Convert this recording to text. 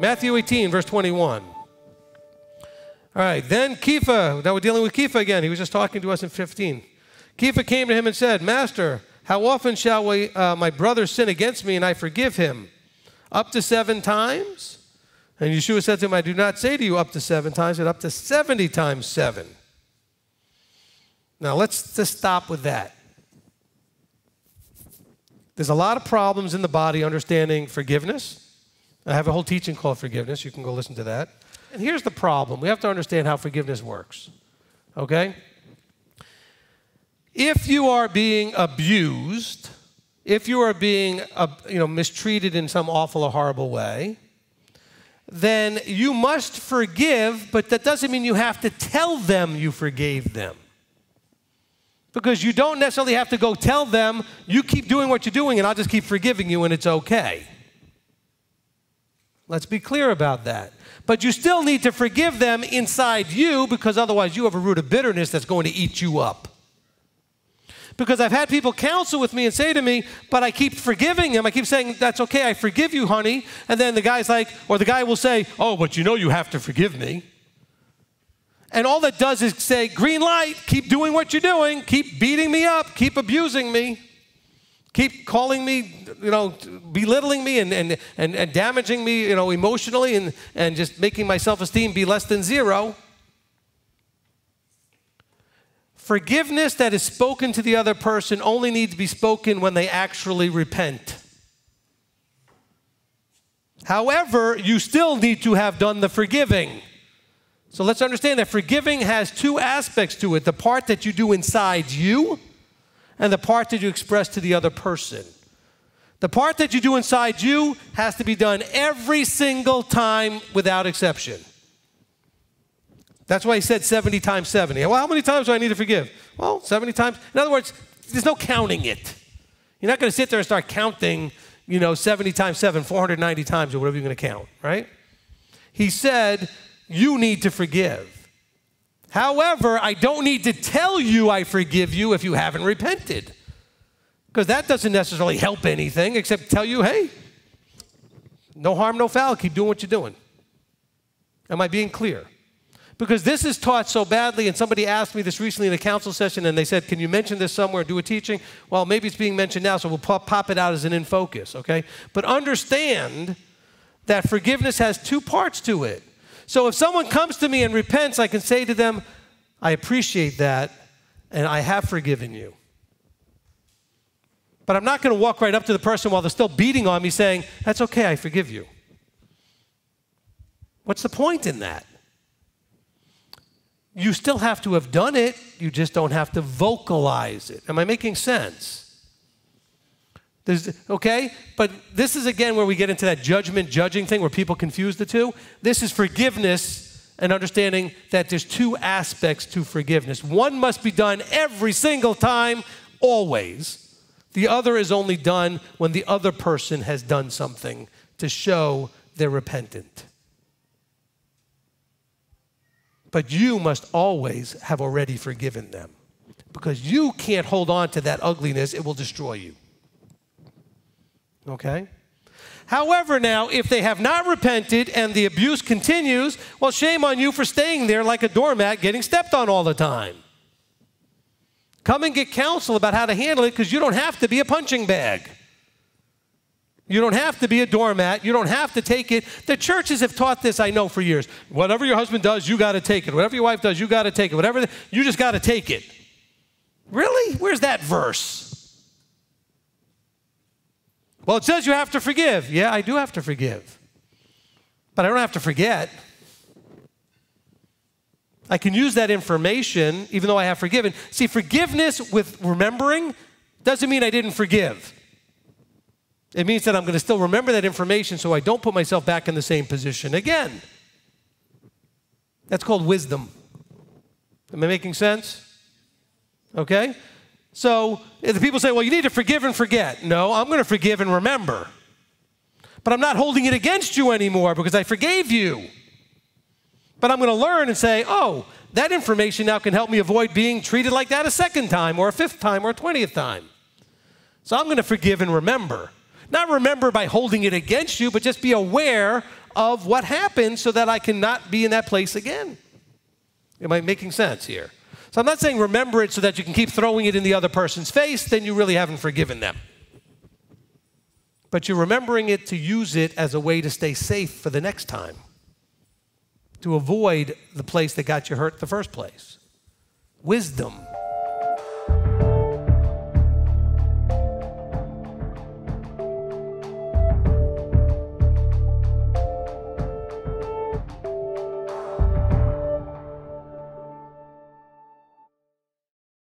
Matthew 18, verse 21. All right, then Kepha, now we're dealing with Kepha again. He was just talking to us in 15. Kepha came to him and said, Master, how often shall my brother sin against me and I forgive him? Up to 7 times? And Yeshua said to him, I do not say to you up to 7 times, but up to 70 times 7. Now let's just stop with that. There's a lot of problems in the body understanding forgiveness. I have a whole teaching called Forgiveness. You can go listen to that. And here's the problem. We have to understand how forgiveness works, okay? If you are being abused, if you are being mistreated in some awful or horrible way, then you must forgive, but that doesn't mean you have to tell them you forgave them. Because you don't necessarily have to go tell them, you keep doing what you're doing and I'll just keep forgiving you and it's okay. Let's be clear about that. But you still need to forgive them inside you because otherwise you have a root of bitterness that's going to eat you up. Because I've had people counsel with me and say to me, but I keep forgiving them. I keep saying, that's okay, I forgive you, honey. And then the guy's like, or the guy will say, oh, but you know you have to forgive me. And all that does is say, green light, keep doing what you're doing, keep beating me up, keep abusing me, keep calling me, belittling me and damaging me, emotionally and just making my self-esteem be less than 0. Forgiveness that is spoken to the other person only needs to be spoken when they actually repent. However, you still need to have done the forgiving. So let's understand that forgiving has 2 aspects to it, the part that you do inside you and the part that you express to the other person. The part that you do inside you has to be done every single time without exception. That's why he said 70 times 70. Well, how many times do I need to forgive? Well, 70 times. In other words, there's no counting it. You're not going to sit there and start counting, 70 times 7, 490 times or whatever you're going to count, right? He said, you need to forgive. However, I don't need to tell you I forgive you if you haven't repented. Because that doesn't necessarily help anything except tell you, hey, no harm, no foul. Keep doing what you're doing. Am I being clear? Because this is taught so badly, and somebody asked me this recently in a council session, and they said, can you mention this somewhere, do a teaching? Well, maybe it's being mentioned now, so we'll pop it out as an INFOCUS, okay? But understand that forgiveness has 2 parts to it. So if someone comes to me and repents, I can say to them, I appreciate that, and I have forgiven you. But I'm not going to walk right up to the person while they're still beating on me saying, that's okay, I forgive you. What's the point in that? You still have to have done it, you just don't have to vocalize it. Am I making sense? Okay? But this is again where we get into that judging thing where people confuse the 2. This is forgiveness and understanding that there's 2 aspects to forgiveness. One must be done every single time, always. The other is only done when the other person has done something to show they're repentant. But you must always have already forgiven them because you can't hold on to that ugliness. It will destroy you. Okay? However, now, if they have not repented and the abuse continues, well, shame on you for staying there like a doormat getting stepped on all the time. Come and get counsel about how to handle it because you don't have to be a punching bag. You don't have to be a doormat. You don't have to take it. The churches have taught this, I know, for years. Whatever your husband does, you got to take it. Whatever your wife does, you got to take it. Whatever, you just got to take it. Really? Where's that verse? Well, it says you have to forgive. Yeah, I do have to forgive. But I don't have to forget. I can use that information even though I have forgiven. See, forgiveness with remembering doesn't mean I didn't forgive. It means that I'm going to still remember that information so I don't put myself back in the same position again. That's called wisdom. Am I making sense? Okay? So if the people say, well, you need to forgive and forget. No, I'm going to forgive and remember. But I'm not holding it against you anymore because I forgave you. But I'm going to learn and say, oh, that information now can help me avoid being treated like that a 2nd time or a 5th time or a 20th time. So I'm going to forgive and remember. Not remember by holding it against you, but just be aware of what happened so that I cannot be in that place again. Am I making sense here? So I'm not saying remember it so that you can keep throwing it in the other person's face, then you really haven't forgiven them. But you're remembering it to use it as a way to stay safe for the next time, to avoid the place that got you hurt in the first place. Wisdom.